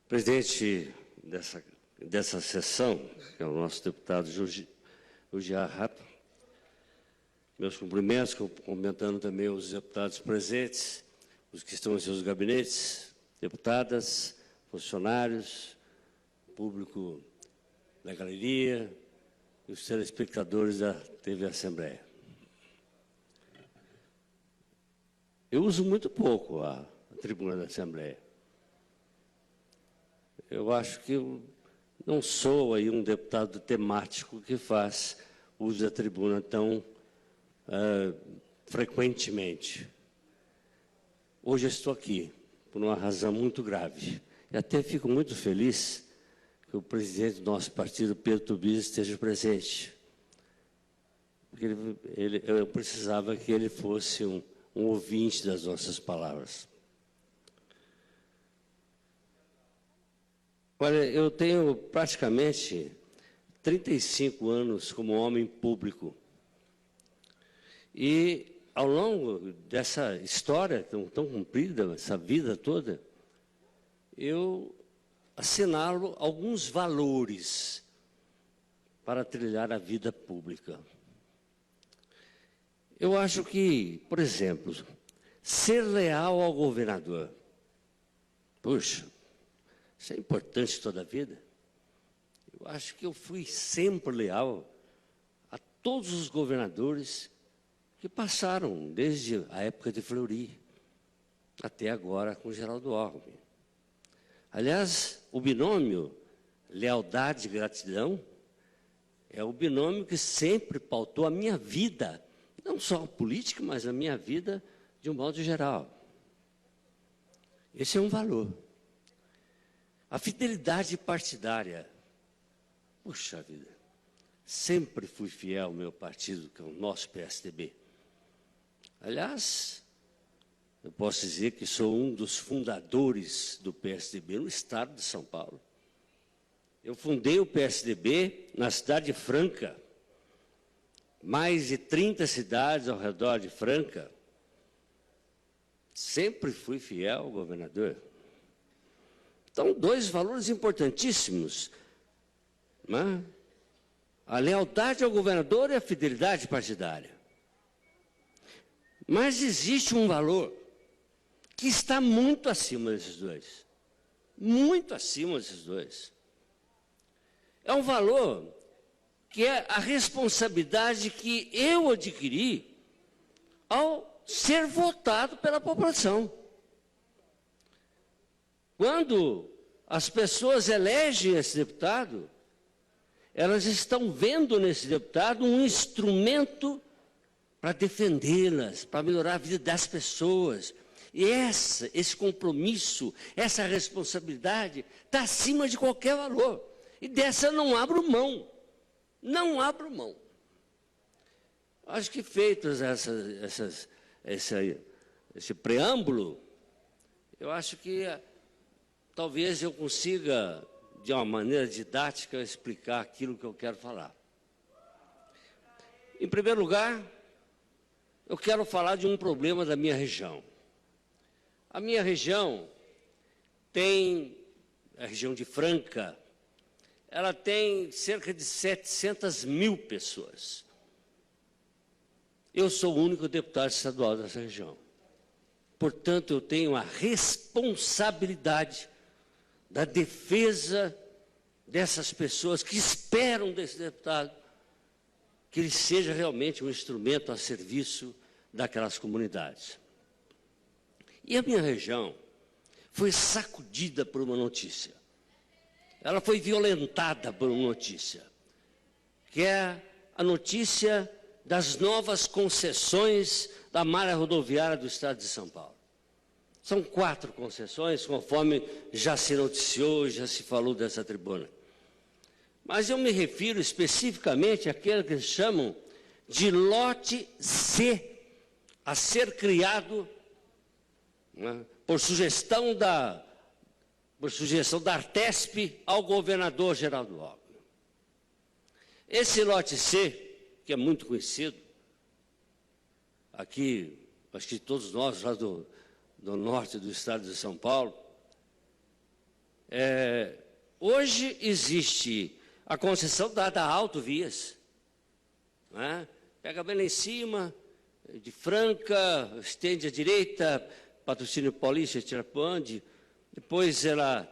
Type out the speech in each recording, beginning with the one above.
Presidente dessa sessão, que é o nosso deputado Judiá Rato, meus cumprimentos, cumprimentando também os deputados presentes, os que estão em seus gabinetes, deputadas, funcionários, público da galeria e os telespectadores da TV Assembleia. Eu uso muito pouco a tribuna da Assembleia. Eu acho que eu não sou aí um deputado temático que faz uso da tribuna tão frequentemente. Hoje eu estou aqui por uma razão muito grave. E até fico muito feliz que o presidente do nosso partido, Pedro Tobias, esteja presente. Porque eu precisava que ele fosse um ouvinte das nossas palavras. Olha, eu tenho praticamente 35 anos como homem público. E, ao longo dessa história tão comprida, essa vida toda, eu assinalo alguns valores para trilhar a vida pública. Eu acho que, por exemplo, ser leal ao governador. Puxa, isso é importante toda a vida. Eu acho que eu fui sempre leal a todos os governadores que passaram, desde a época de Fleury até agora com Geraldo Alckmin. Aliás, o binômio lealdade e gratidão é o binômio que sempre pautou a minha vida, não só a política, mas a minha vida de um modo geral. Esse é um valor. A fidelidade partidária. Puxa vida, sempre fui fiel ao meu partido, que é o nosso PSDB. Aliás, eu posso dizer que sou um dos fundadores do PSDB no estado de São Paulo. Eu fundei o PSDB na cidade de Franca. Mais de 30 cidades ao redor de Franca. Sempre fui fiel ao governador. Então, dois valores importantíssimos, né? A lealdade ao governador e a fidelidade partidária. Mas existe um valor que está muito acima desses dois. Muito acima desses dois. É um valor que é a responsabilidade que eu adquiri ao ser votado pela população. Quando as pessoas elegem esse deputado, elas estão vendo nesse deputado um instrumento para defendê-las, para melhorar a vida das pessoas. E esse compromisso, essa responsabilidade está acima de qualquer valor. E dessa eu não abro mão. Não abro mão. Acho que feitos esse preâmbulo, eu acho que talvez eu consiga, de uma maneira didática, explicar aquilo que eu quero falar. Em primeiro lugar, eu quero falar de um problema da minha região. A minha região tem, a região de Franca, ela tem cerca de 700 mil pessoas. Eu sou o único deputado estadual dessa região. Portanto, eu tenho a responsabilidade da defesa dessas pessoas que esperam desse deputado que ele seja realmente um instrumento a serviço daquelas comunidades. E a minha região foi sacudida por uma notícia. Ela foi violentada por uma notícia, que é a notícia das novas concessões da malha rodoviária do estado de São Paulo. São 4 concessões, conforme já se noticiou, já se falou dessa tribuna. Mas eu me refiro especificamente àquele que eles chamam de lote C, a ser criado, né, por sugestão da Artesp ao governador Geraldo Alckmin. Esse lote C, que é muito conhecido, aqui, acho que todos nós lá do norte do estado de São Paulo, Hoje existe a concessão dada a autovias, né? Pega bem lá em cima, de Franca, estende à direita, Patrocínio Paulista, Tirapuã, depois ela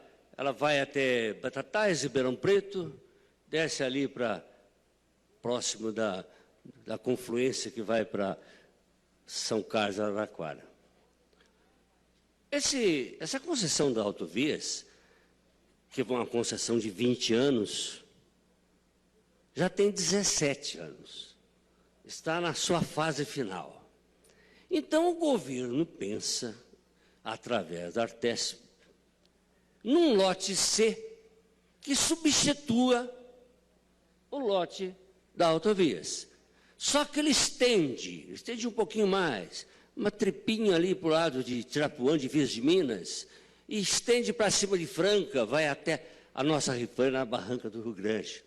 vai até Batatais, Ribeirão Preto, desce ali para próximo da confluência que vai para São Carlos, Araraquara. Essa concessão da autovias, que é uma concessão de 20 anos, já tem 17 anos. Está na sua fase final. Então, o governo pensa, através da Artesp, num lote C, que substitua o lote da autovias. Só que ele estende um pouquinho mais, uma trepinha ali para o lado de Tirapuã, de Vias de Minas, e estende para cima de Franca, vai até a nossa Rifaina, na Barranca do Rio Grande.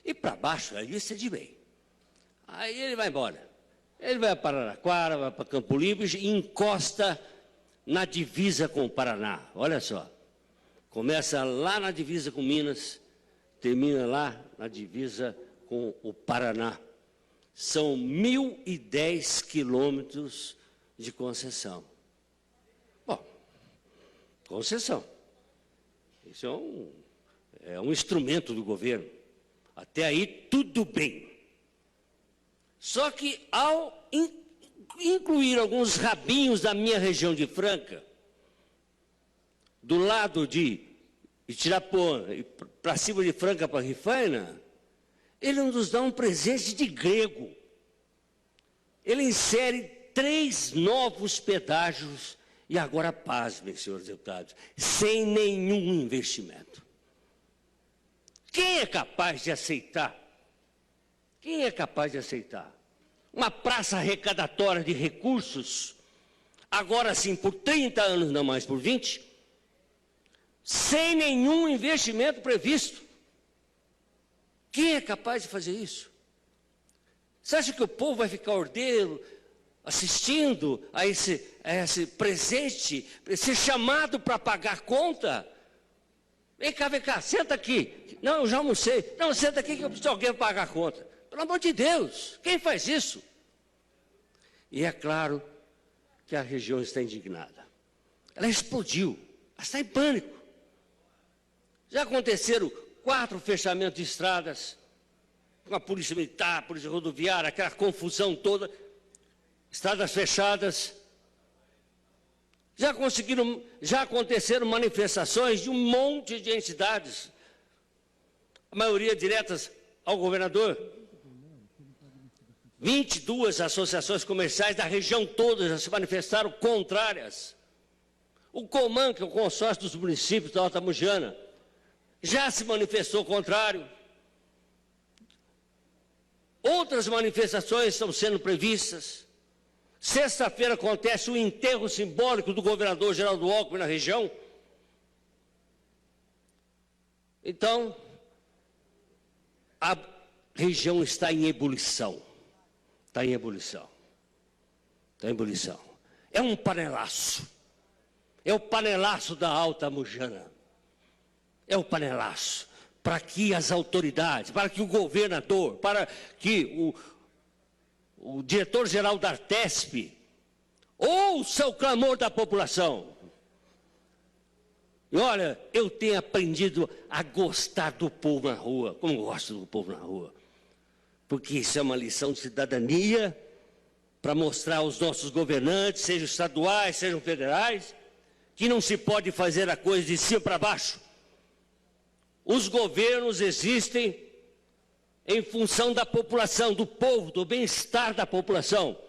E para baixo, aí estende bem. Aí ele vai embora. Ele vai para Araraquara, vai para Campo Limpo e encosta na divisa com o Paraná. Olha só. Começa lá na divisa com Minas, termina lá na divisa com o Paraná. São 1.010 quilômetros de concessão. Bom, concessão. Isso é um instrumento do governo. Até aí, tudo bem. Só que, ao incluir alguns rabinhos da minha região de Franca, do lado de Tirapuã, para cima de Franca, para Rifaina, ele nos dá um presente de grego. Ele insere 3 novos pedágios, e agora, pasmem, senhores deputados, sem nenhum investimento. Quem é capaz de aceitar? Quem é capaz de aceitar uma praça arrecadatória de recursos, agora sim por 30 anos, não mais por 20, sem nenhum investimento previsto? Quem é capaz de fazer isso? Você acha que o povo vai ficar ordeiro, assistindo a esse presente, ser chamado para pagar conta? Vem cá, senta aqui. Não, eu já almocei. Não, senta aqui que eu preciso de alguém para pagar a conta. Pelo amor de Deus, quem faz isso? E é claro que a região está indignada. Ela explodiu, ela está em pânico. Já aconteceram 4 fechamentos de estradas, com a polícia militar, a polícia rodoviária, aquela confusão toda, estradas fechadas. Já aconteceram manifestações de um monte de entidades, a maioria diretas ao governador. 22 associações comerciais da região toda já se manifestaram contrárias. O COMAN, que é o consórcio dos municípios da Alta Mugiana, já se manifestou contrário. Outras manifestações estão sendo previstas. Sexta-feira acontece o enterro simbólico do governador Geraldo Alckmin na região. Então, a região está em ebulição. Está em ebulição. Está em ebulição. É um panelaço. É o panelaço da Alta Mugiana. É o panelaço. Para que as autoridades, para que o governador, para que o diretor-geral da Artesp ouça o clamor da população. E olha, eu tenho aprendido a gostar do povo na rua, como gosto do povo na rua. Porque isso é uma lição de cidadania, para mostrar aos nossos governantes, sejam estaduais, sejam federais, que não se pode fazer a coisa de cima para baixo. Os governos existem em função da população, do povo, do bem-estar da população.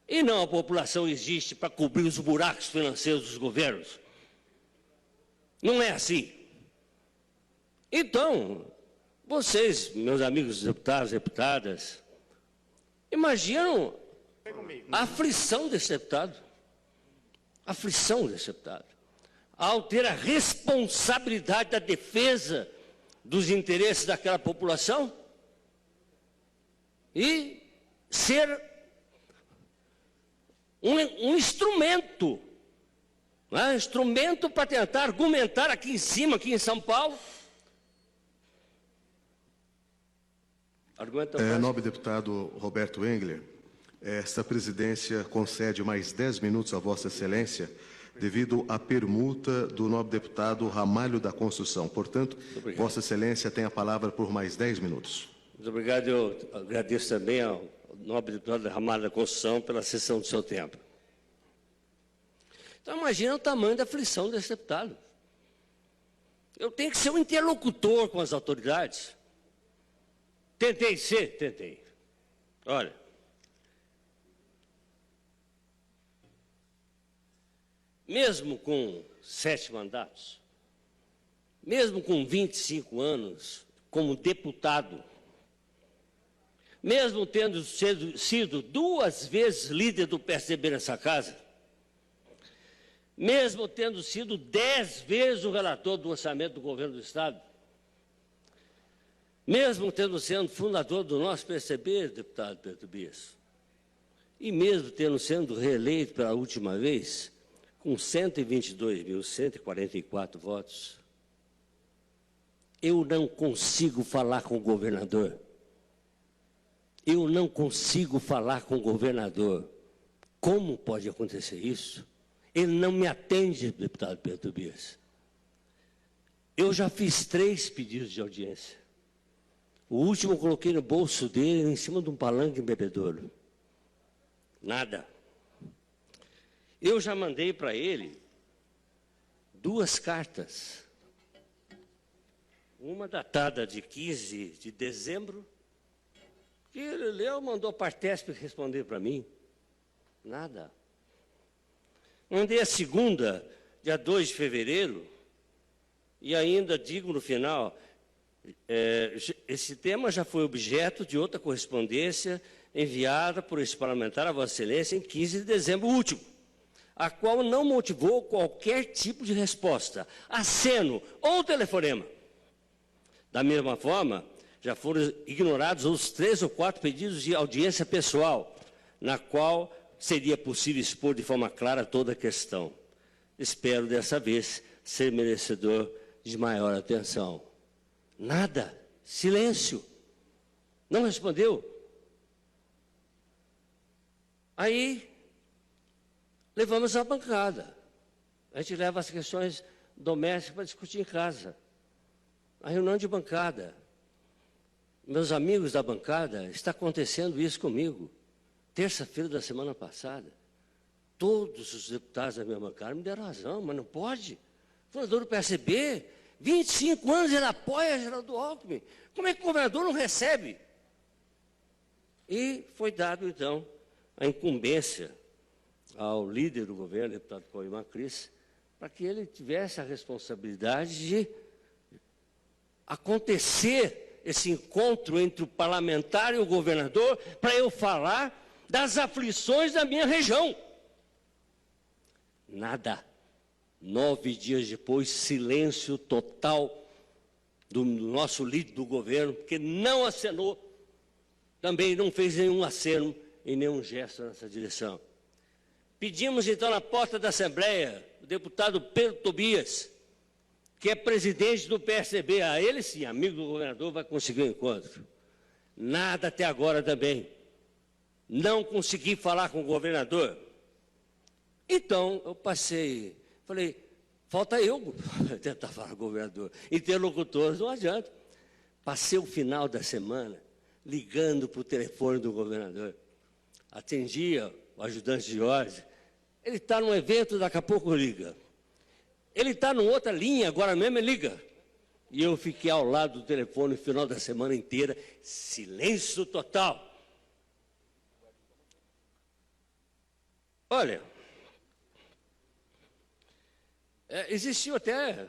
E não a população existe para cobrir os buracos financeiros dos governos. Não é assim. Então, vocês, meus amigos deputados, deputadas, imaginam a aflição desse deputado. A aflição desse deputado. Ao ter a responsabilidade da defesa dos interesses daquela população e ser um instrumento Não é? Instrumento para tentar argumentar aqui em cima, aqui em São Paulo. Nobre deputado Roberto Engler, esta presidência concede mais 10 minutos a Vossa Excelência devido à permuta do nobre deputado Ramalho da Construção. Portanto, Vossa Excelência tem a palavra por mais 10 minutos. Muito obrigado. Eu agradeço também ao nobre deputado Ramalho da Construção pela cessão do seu tempo. Então, imagina o tamanho da aflição desse deputado. Eu tenho que ser um interlocutor com as autoridades. Tentei ser, tentei. Olha, mesmo com 7 mandatos, mesmo com 25 anos como deputado, mesmo tendo sido 2 vezes líder do PSDB nessa casa, mesmo tendo sido 10 vezes o relator do orçamento do governo do Estado, mesmo tendo sido fundador do nosso PSDB, deputado Pedro Bias, e mesmo tendo sido reeleito pela última vez, com 122.144 votos, eu não consigo falar com o governador. Eu não consigo falar com o governador. Como pode acontecer isso? Ele não me atende, deputado Pedro Bias. Eu já fiz 3 pedidos de audiência. O último eu coloquei no bolso dele, em cima de um palanque em bebedouro. Nada. Eu já mandei para ele 2 cartas. Uma datada de 15 de dezembro, que ele leu, mandou a Partesp responder para mim. Nada. Mandei a segunda, dia 2 de fevereiro, e ainda digo no final, esse tema já foi objeto de outra correspondência enviada por esse parlamentar a Vossa Excelência em 15 de dezembro último, a qual não motivou qualquer tipo de resposta, aceno ou telefonema. Da mesma forma, já foram ignorados os 3 ou 4 pedidos de audiência pessoal, na qual seria possível expor de forma clara toda a questão. Espero, dessa vez, ser merecedor de maior atenção. Nada. Silêncio. Não respondeu. Aí, levamos a bancada. A gente leva as questões domésticas para discutir em casa. A reunião de bancada. Meus amigos da bancada, está acontecendo isso comigo. Terça-feira da semana passada, todos os deputados da minha bancada me deram razão, mas não pode. Fundador do PSB, 25 anos ele apoia Geraldo Alckmin. Como é que o governador não recebe? E foi dado, então, a incumbência ao líder do governo, deputado Cauê Macris, para que ele tivesse a responsabilidade de acontecer esse encontro entre o parlamentar e o governador, para eu falar das aflições da minha região. Nada. 9 dias depois, silêncio total do nosso líder do governo, porque não acenou, também não fez nenhum aceno e nenhum gesto nessa direção. Pedimos, então, na porta da Assembleia, o deputado Pedro Tobias, que é presidente do PSDB, a ele sim, amigo do governador, vai conseguir um encontro. Nada até agora também. Não consegui falar com o governador. Então, eu falei, falta eu tentar falar com o governador. Interlocutores não adianta. Passei o final da semana ligando para o telefone do governador. Atendia o ajudante de Jorge. Ele está num evento, daqui a pouco liga. Ele está numa outra linha, agora mesmo ele liga. E eu fiquei ao lado do telefone o final da semana inteira, silêncio total. Olha, existiu até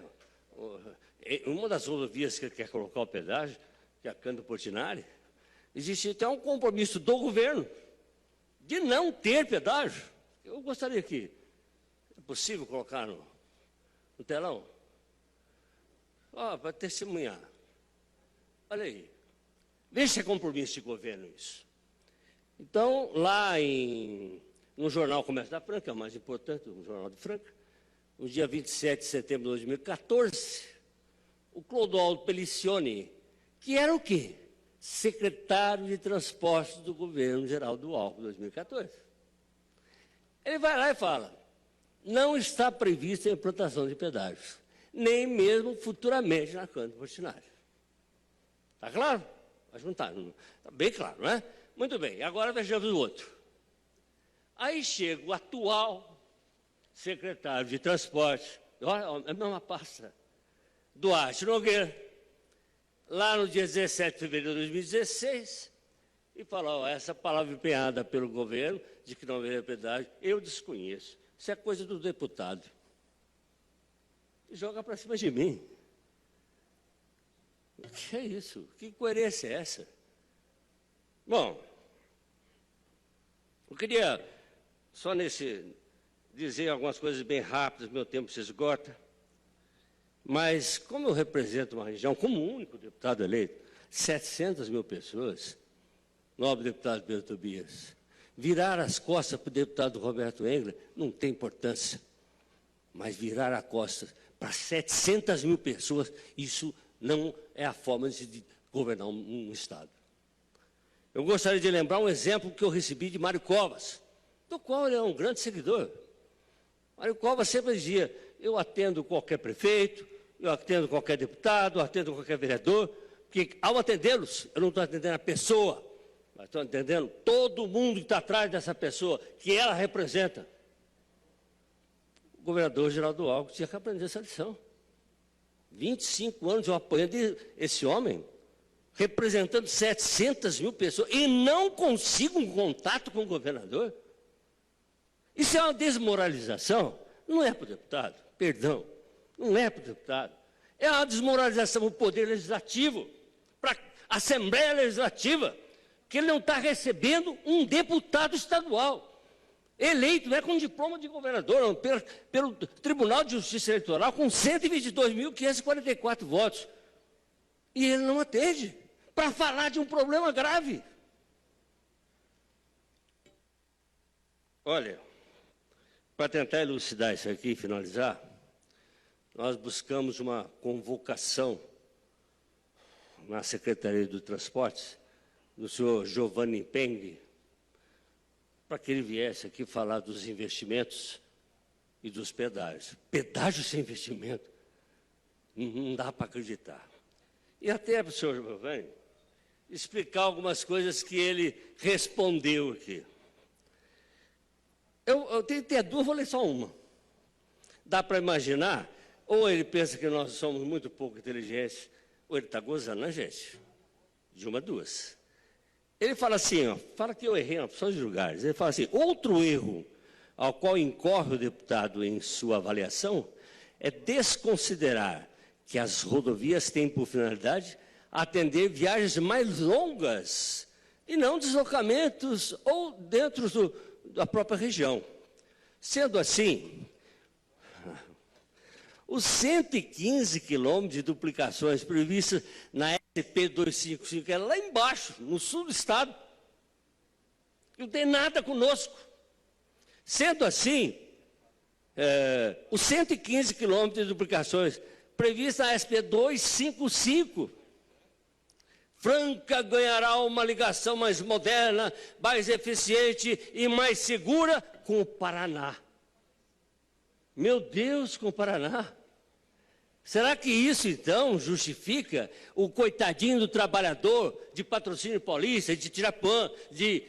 uma das rodovias que quer colocar o pedágio, que é a Cândido Portinari, existe até um compromisso do governo de não ter pedágio. Eu gostaria que, é possível colocar no telão? Para testemunhar. Olha aí. Veja se é compromisso de governo isso. Então, lá no jornal Comércio da Franca, que é o mais importante, o jornal de Franca, no dia 27 de setembro de 2014, o Clodoaldo Pelicioni, que era o quê? Secretário de Transportes do governo Geraldo Alckmin, 2014. Ele vai lá e fala, não está prevista a implantação de pedágios, nem mesmo futuramente na Cândido Portinari. Está claro? Acho que não está. Está bem claro, não é? Muito bem, agora vejamos o outro. Aí chega o atual secretário de Transporte, olha, é a mesma pasta, Duarte Nogueira, lá no dia 17 de fevereiro de 2016, e fala, ó, essa palavra empenhada pelo governo, de que não haveria pedágio, eu desconheço. Isso é coisa do deputado. E joga para cima de mim. O que é isso? Que coerência é essa? Bom, eu queria só dizer algumas coisas bem rápidas, meu tempo se esgota, mas como eu represento uma região, como único deputado eleito, 700 mil pessoas, nobre deputado Pedro Tobias, virar as costas para o deputado Roberto Engler não tem importância, mas virar as costas para 700 mil pessoas, isso não é a forma de governar um Estado. Eu gostaria de lembrar um exemplo que eu recebi de Mário Covas, do qual ele é um grande seguidor. Mário Covas sempre dizia, eu atendo qualquer prefeito, eu atendo qualquer deputado, eu atendo qualquer vereador, porque ao atendê-los, eu não estou atendendo a pessoa, mas estou atendendo todo mundo que está atrás dessa pessoa, que ela representa. O governador Geraldo Alckmin tinha que aprender essa lição. 25 anos eu apoiando esse homem, representando 700 mil pessoas, e não consigo um contato com o governador. Isso é uma desmoralização? Não é para o deputado, perdão, não é para o deputado. É uma desmoralização do Poder Legislativo, para a Assembleia Legislativa, que ele não está recebendo um deputado estadual, eleito, não é com diploma de governador, não, pelo Tribunal de Justiça Eleitoral, com 122.544 votos. E ele não atende, para falar de um problema grave. Olha, para tentar elucidar isso aqui e finalizar, nós buscamos uma convocação na Secretaria do Transportes, do senhor Giovanni Peng, para que ele viesse aqui falar dos investimentos e dos pedágios. Pedágio sem investimento, não dá para acreditar. E até para o senhor Giovanni explicar algumas coisas que ele respondeu aqui. Eu tenho que ter duas, vou ler só uma. Dá para imaginar, ou ele pensa que nós somos muito pouco inteligentes, ou ele está gozando na gente. De uma, duas. Ele fala assim, ó, fala que eu errei em opções de lugares. Ele fala assim, outro erro ao qual incorre o deputado em sua avaliação é desconsiderar que as rodovias têm por finalidade atender viagens mais longas e não deslocamentos ou dentro da própria região. Sendo assim, os 115 quilômetros de duplicações previstos na SP 255, que é lá embaixo, no sul do estado, não tem nada conosco. Sendo assim, os 115 quilômetros de duplicações previstos na SP 255, Franca ganhará uma ligação mais moderna, mais eficiente e mais segura com o Paraná. Meu Deus, com o Paraná. Será que isso, então, justifica o coitadinho do trabalhador de Patrocínio Paulista, de Tirapã, de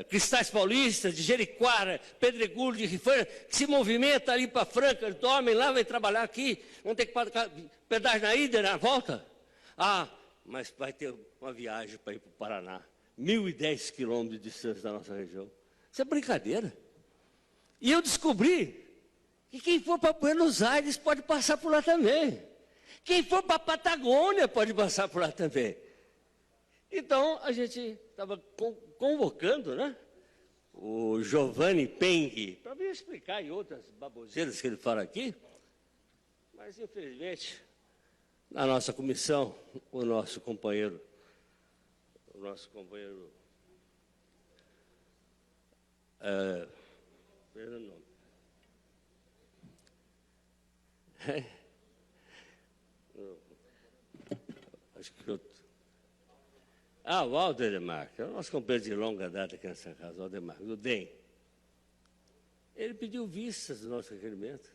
Cristais Paulistas, de Jericoara, Pedregulho, de Rifana, que se movimenta ali para Franca, dormem lá, vem trabalhar aqui, vão ter que pagar pedágio na ida e na volta? Ah, mas vai ter uma viagem para ir para o Paraná, 1.010 quilômetros de distância da nossa região. Isso é brincadeira. E eu descobri que quem for para Buenos Aires pode passar por lá também. Quem for para a Patagônia pode passar por lá também. Então, a gente estava convocando, né, o Giovanni Peng, para vir explicar e outras baboseiras que ele fala aqui, mas, infelizmente, na nossa comissão, o nosso companheiro Acho que eu... Ah, o Aldemar, que é o nosso companheiro de longa data aqui nessa casa, o Aldemar, o DEM. Ele pediu vistas do nosso requerimento.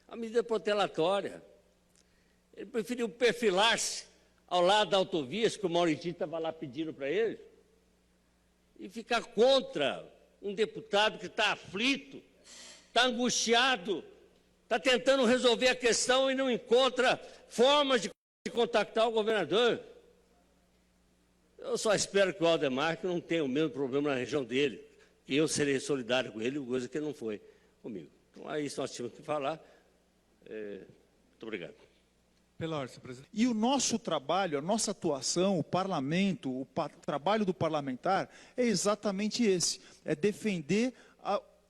A medida protelatória. Ele preferiu perfilar-se ao lado da autovia, que o Mauritinho estava lá pedindo para ele, e ficar contra um deputado que está aflito, está angustiado, está tentando resolver a questão e não encontra formas de contactar o governador. Eu só espero que o Aldemar que não tenha o mesmo problema na região dele, que eu serei solidário com ele, coisa que ele não foi comigo. Então, é isso que nós tínhamos que falar. Muito obrigado. Pela ordem, senhor presidente. E o nosso trabalho, a nossa atuação, o parlamento, o trabalho do parlamentar é exatamente esse, é defender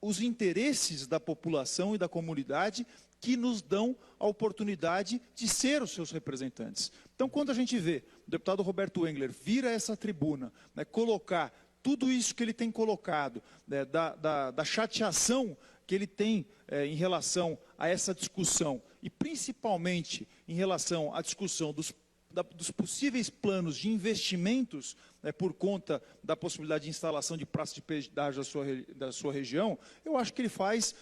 os interesses da população e da comunidade que nos dão a oportunidade de ser os seus representantes. Então, quando a gente vê o deputado Roberto Engler vir a essa tribuna, né, colocar tudo isso que ele tem colocado, né, da chateação que ele tem em relação a essa discussão, e principalmente em relação à discussão dos possíveis planos de investimentos, né, por conta da possibilidade de instalação de praça de pedágio da sua região, eu acho que ele faz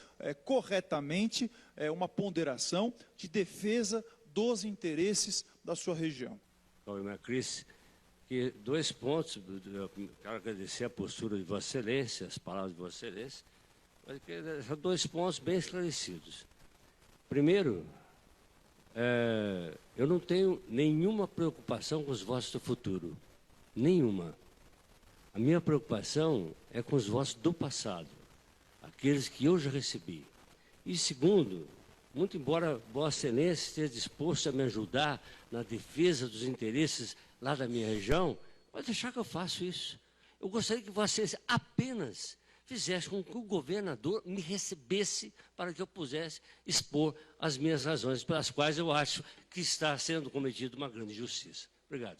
corretamente uma ponderação de defesa dos interesses da sua região. Cris, que 2 pontos, eu quero agradecer a postura de Vossa Excelência, as palavras de Vossa Excelência, mas são 2 pontos bem esclarecidos. Primeiro, eu não tenho nenhuma preocupação com os votos do futuro. Nenhuma. A minha preocupação é com os votos do passado, aqueles que eu já recebi. E segundo, muito embora Vossa Excelência esteja disposto a me ajudar na defesa dos interesses lá da minha região, pode deixar que eu faça isso. Eu gostaria que Vossa Excelência apenas fizesse com que o governador me recebesse para que eu pudesse expor as minhas razões, pelas quais eu acho que está sendo cometida uma grande injustiça. Obrigado.